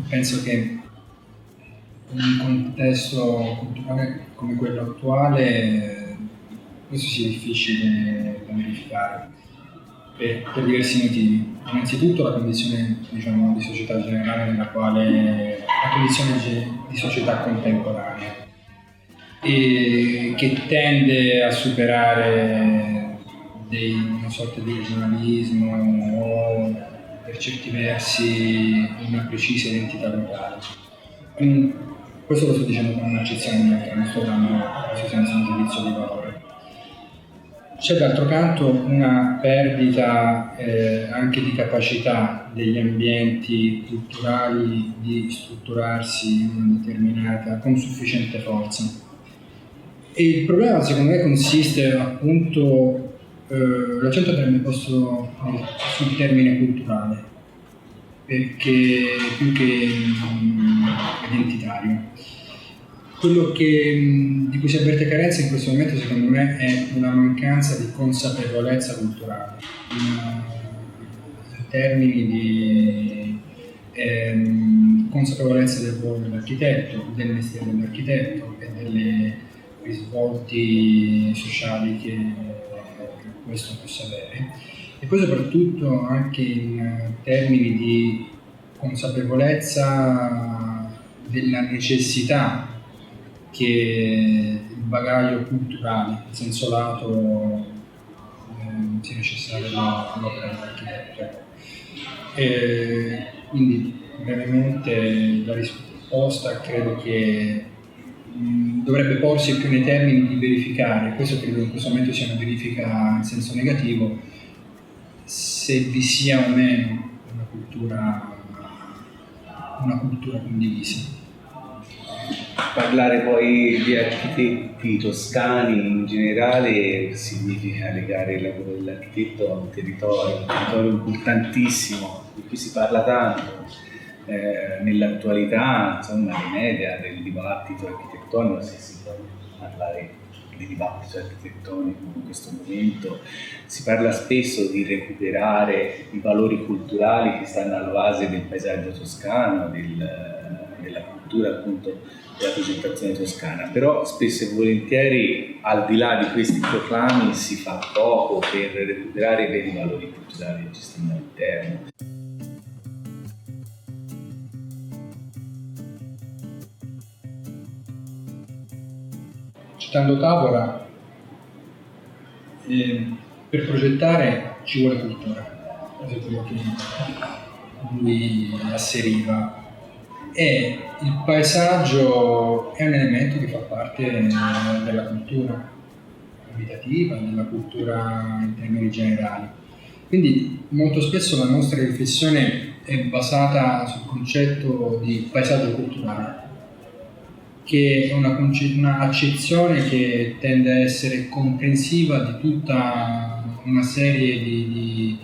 Penso che in un contesto culturale come quello attuale questo sia difficile da verificare per diversi motivi. Innanzitutto la condizione, diciamo, di società generale nella quale la condizione di società contemporanea e che tende a superare una sorta di regionalismo o per certi versi una precisa identità locale. Questo lo sto dicendo con un'accezione neutra, non sto dando in questo senso un giudizio di valore. C'è d'altro canto una perdita anche di capacità degli ambienti culturali di strutturarsi in una determinata, con sufficiente forza. E il problema secondo me consiste appunto, l'accento andrebbe posto sul termine culturale, perché più che identitario. Quello di cui si avverte carenza in questo momento secondo me è una mancanza di consapevolezza culturale, in termini di consapevolezza del ruolo dell'architetto, del mestiere dell'architetto e delle risvolti sociali che questo possa avere, e poi soprattutto anche in termini di consapevolezza della necessità che il bagaglio culturale, in senso lato, sia necessario all'opera dell'architetto. Quindi brevemente la risposta credo che dovrebbe porsi più nei termini di verificare, questo credo in questo momento sia una verifica in senso negativo, se vi sia o meno una cultura condivisa. Parlare poi di architetti toscani in generale significa legare il lavoro dell'architetto a un territorio importantissimo, di cui si parla tanto nell'attualità, insomma, nei media, del dibattito architettonico, se si può parlare di dibattito architettonico in questo momento. Si parla spesso di recuperare i valori culturali che stanno alla base del paesaggio toscano, della cultura appunto della progettazione toscana, però spesso e volentieri al di là di questi proclami si fa poco per recuperare i veri valori culturali che ci stanno all'interno. Citando Tavora, per progettare ci vuole cultura, questo è quello che lui asseriva. E il paesaggio è un elemento che fa parte della cultura abitativa, della cultura in termini generali. Quindi molto spesso la nostra riflessione è basata sul concetto di paesaggio culturale, che è una accezione che tende a essere comprensiva di tutta una serie di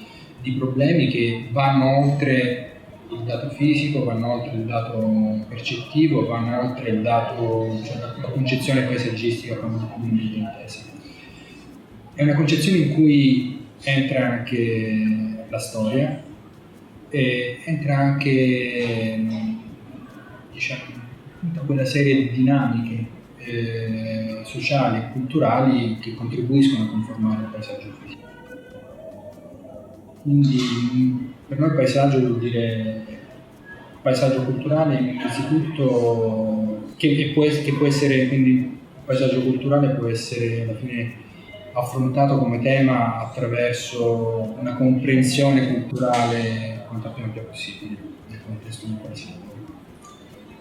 problemi che vanno oltre il dato fisico, vanno oltre il dato percettivo, vanno oltre il dato, cioè la concezione paesaggistica comunemente intesa. È una concezione in cui entra anche la storia e entra anche, diciamo, tutta quella serie di dinamiche sociali e culturali che contribuiscono a conformare il paesaggio fisico. Quindi per noi paesaggio vuol dire paesaggio culturale innanzitutto, che può essere, quindi paesaggio culturale può essere alla fine affrontato come tema attraverso una comprensione culturale quanto più ampia possibile del contesto del paesaggio.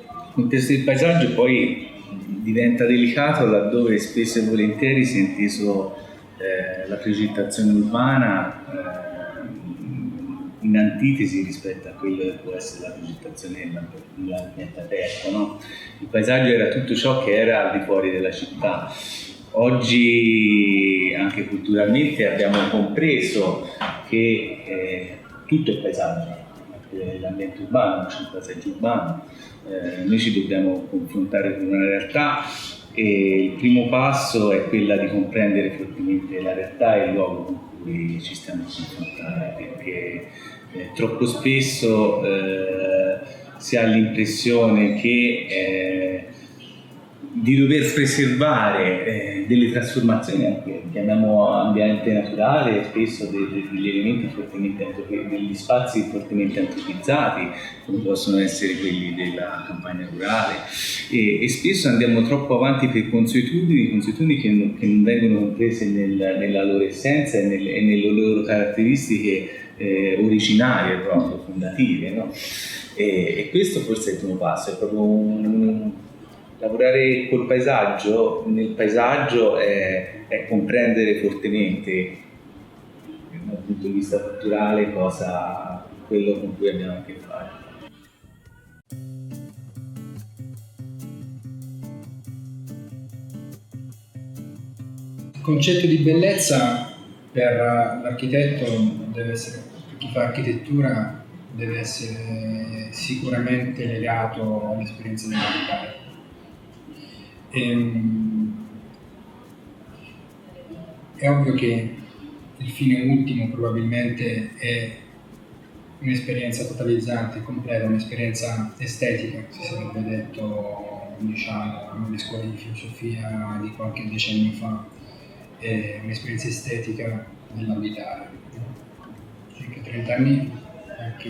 Il contesto del paesaggio poi diventa delicato laddove spesso e volentieri si è inteso la progettazione urbana in antitesi rispetto a quello che può essere la progettazione dell'ambiente aperto, no? Il paesaggio era tutto ciò che era al di fuori della città. Oggi anche culturalmente abbiamo compreso che tutto è paesaggio, anche l'ambiente urbano, c'è il paesaggio urbano. Noi ci dobbiamo confrontare con una realtà e il primo passo è quella di comprendere fortemente la realtà e il luogo con cui ci stiamo a confrontare, perché troppo spesso si ha l'impressione che di dover preservare delle trasformazioni, anche chiamiamo ambiente naturale, spesso degli elementi fortemente degli spazi fortemente antropizzati, come possono essere quelli della campagna rurale, e spesso andiamo troppo avanti per consuetudini che non vengono comprese nella loro essenza e nelle loro caratteristiche originarie, proprio fondative, no? E questo forse è il primo passo, è proprio lavorare col paesaggio. Nel paesaggio è comprendere fortemente dal punto di vista culturale quello con cui abbiamo a che fare. Il concetto di bellezza per l'architetto deve essere, per chi fa architettura, deve essere sicuramente legato all'esperienza dell'abitare. È ovvio che il fine ultimo probabilmente è un'esperienza totalizzante, completa, un'esperienza estetica, si sarebbe detto, diciamo, nelle scuole di filosofia di qualche decennio fa, è un'esperienza estetica dell'abitare. Circa 30 anni, anche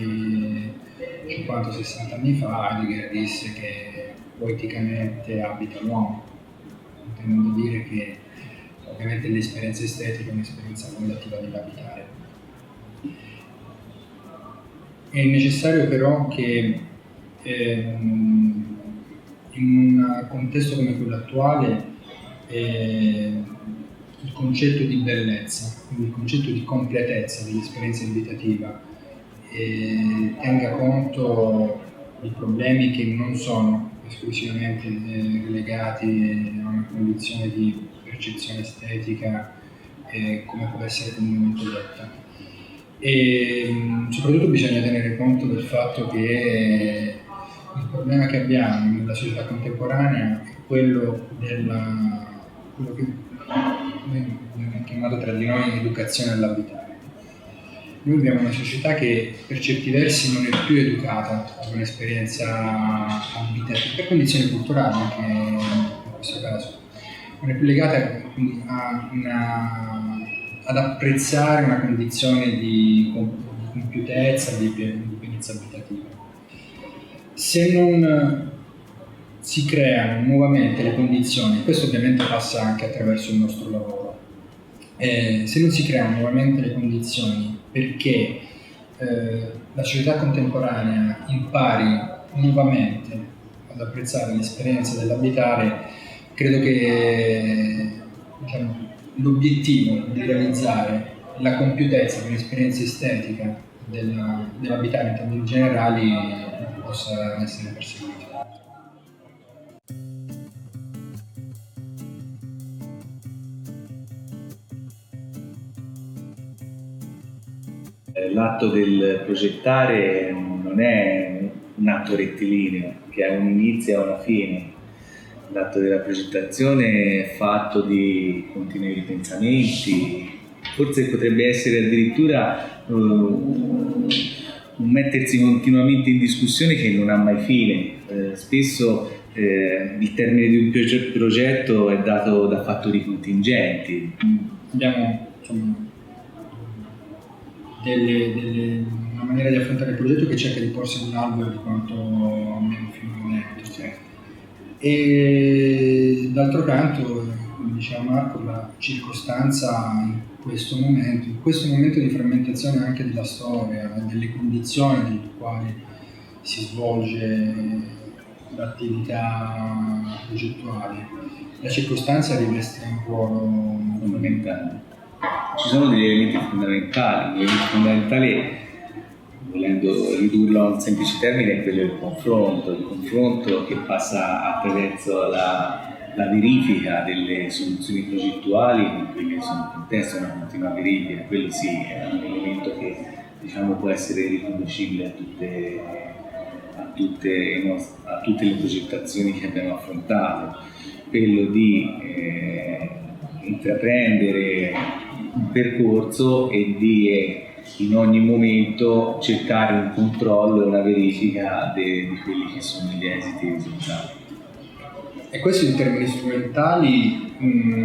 50-60 anni fa, Heidegger disse che poeticamente abita l'uomo, intendendo dire che ovviamente l'esperienza estetica è un'esperienza fondativa dell'abitare. È necessario però che in un contesto come quello attuale il concetto di bellezza, quindi il concetto di completezza dell'esperienza abitativa tenga conto di problemi che non sono esclusivamente legati a una condizione di percezione estetica come può essere comunemente detta. E soprattutto bisogna tenere conto del fatto che il problema che abbiamo nella società contemporanea è quello che viene chiamato tra di noi educazione all'abitare. Noi viviamo in una società che per certi versi non è più educata ad un'esperienza abitativa, per condizioni culturali anche in questo caso, non è più legata quindi ad apprezzare una condizione di compiutezza, di pienezza abitativa. Se non si creano nuovamente le condizioni, questo ovviamente passa anche attraverso il nostro lavoro, se non si creano nuovamente le condizioni perché la società contemporanea impari nuovamente ad apprezzare l'esperienza dell'abitare, credo che l'obiettivo di realizzare la compiutezza dell'esperienza estetica dell'abitare in termini generali possa essere perseguito. L'atto del progettare non è un atto rettilineo che ha un inizio e una fine. L'atto della progettazione è fatto di continui ripensamenti, forse potrebbe essere addirittura un mettersi continuamente in discussione che non ha mai fine. Spesso il termine di un progetto è dato da fattori contingenti. Abbiamo una maniera di affrontare il progetto che cerca di porsi all'alveo di quanto abbiamo finora detto. Certo. E d'altro canto, come diceva Marco, la circostanza in questo momento di frammentazione anche della storia, delle condizioni nelle quali si svolge l'attività progettuale, la circostanza riveste un ruolo fondamentale. Ci sono degli elementi fondamentali, volendo ridurlo a un semplice termine, è quello del confronto. Il confronto che passa attraverso la verifica delle soluzioni progettuali con quelle che sono in testa, una continua verifica. Quello sì è un elemento che può essere riconducibile a tutte le progettazioni che abbiamo affrontato. Quello di intraprendere un percorso e di in ogni momento cercare un controllo e una verifica di quelli che sono gli esiti e i risultati. E questo in termini strumentali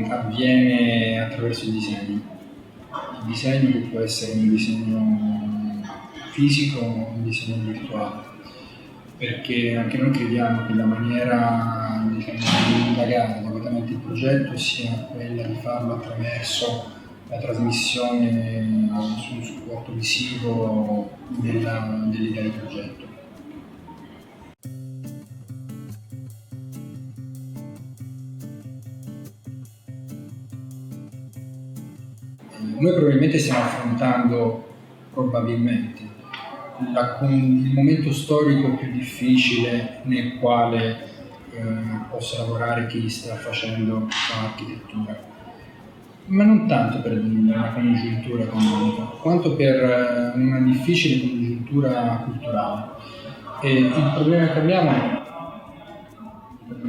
avviene attraverso il disegno. Il disegno che può essere un disegno fisico o un disegno virtuale, perché anche noi crediamo che la maniera, diciamo, di indagare adeguatamente il progetto sia quella di farlo attraverso la trasmissione su un supporto visivo dell'idea di progetto. Noi probabilmente stiamo affrontando il momento storico più difficile nel quale possa lavorare chi sta facendo architettura, ma non tanto per una congiuntura economica, quanto per una difficile congiuntura culturale. E il problema che abbiamo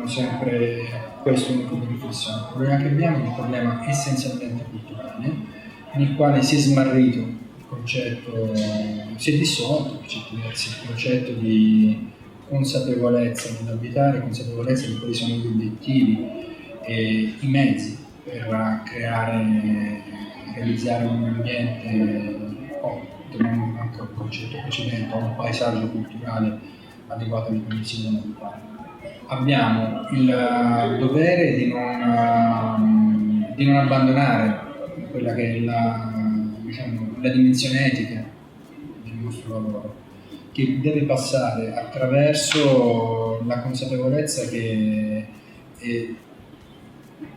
sempre questo è un punto di riflessione. Il problema che abbiamo è un problema essenzialmente culturale, nel quale si è smarrito il concetto, si è dissolto per certi versi il concetto di consapevolezza nell'abitare, consapevolezza di quali sono gli obiettivi e i mezzi per realizzare un ambiente, torniamo anche al concetto precedente, un paesaggio culturale adeguato alle condizioni dell'abitare. Abbiamo il dovere di non abbandonare quella che è la dimensione etica del nostro lavoro, che deve passare attraverso la consapevolezza che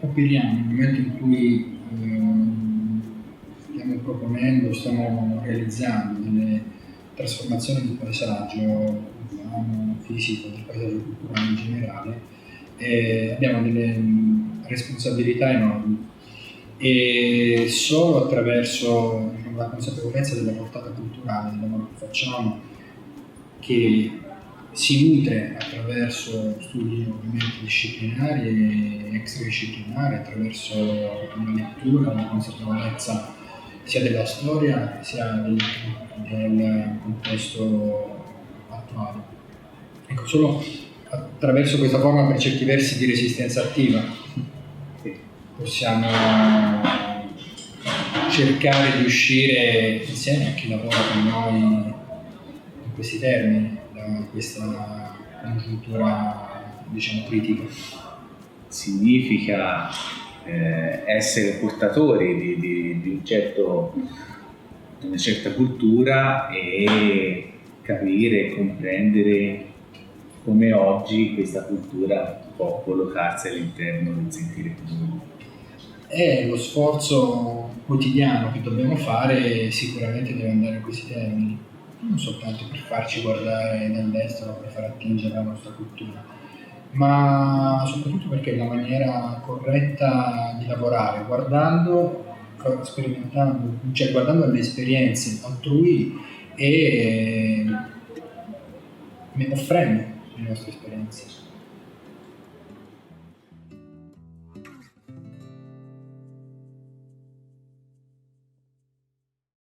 operiamo nel momento in cui stiamo proponendo, stiamo realizzando delle trasformazioni del paesaggio urbano, fisico, del paesaggio culturale in generale, abbiamo delle responsabilità enormi. E solo attraverso la consapevolezza della portata culturale del lavoro che facciamo, che si nutre attraverso studi ovviamente disciplinari e extradisciplinari, attraverso una lettura, una consapevolezza sia della storia sia del contesto attuale. Ecco, solo attraverso questa forma per certi versi di resistenza attiva possiamo cercare di uscire insieme a chi lavora con noi in questi termini, da questa congiuntura, diciamo, critica. Significa essere portatori di una certa cultura e capire e comprendere come oggi questa cultura può collocarsi all'interno del sentire comune. E lo sforzo quotidiano che dobbiamo fare sicuramente deve andare in questi termini, non soltanto per farci guardare dall'estero, per far attingere la nostra cultura, ma soprattutto perché è la maniera corretta di lavorare, sperimentando, cioè guardando alle esperienze altrui e offrendo le nostre esperienze.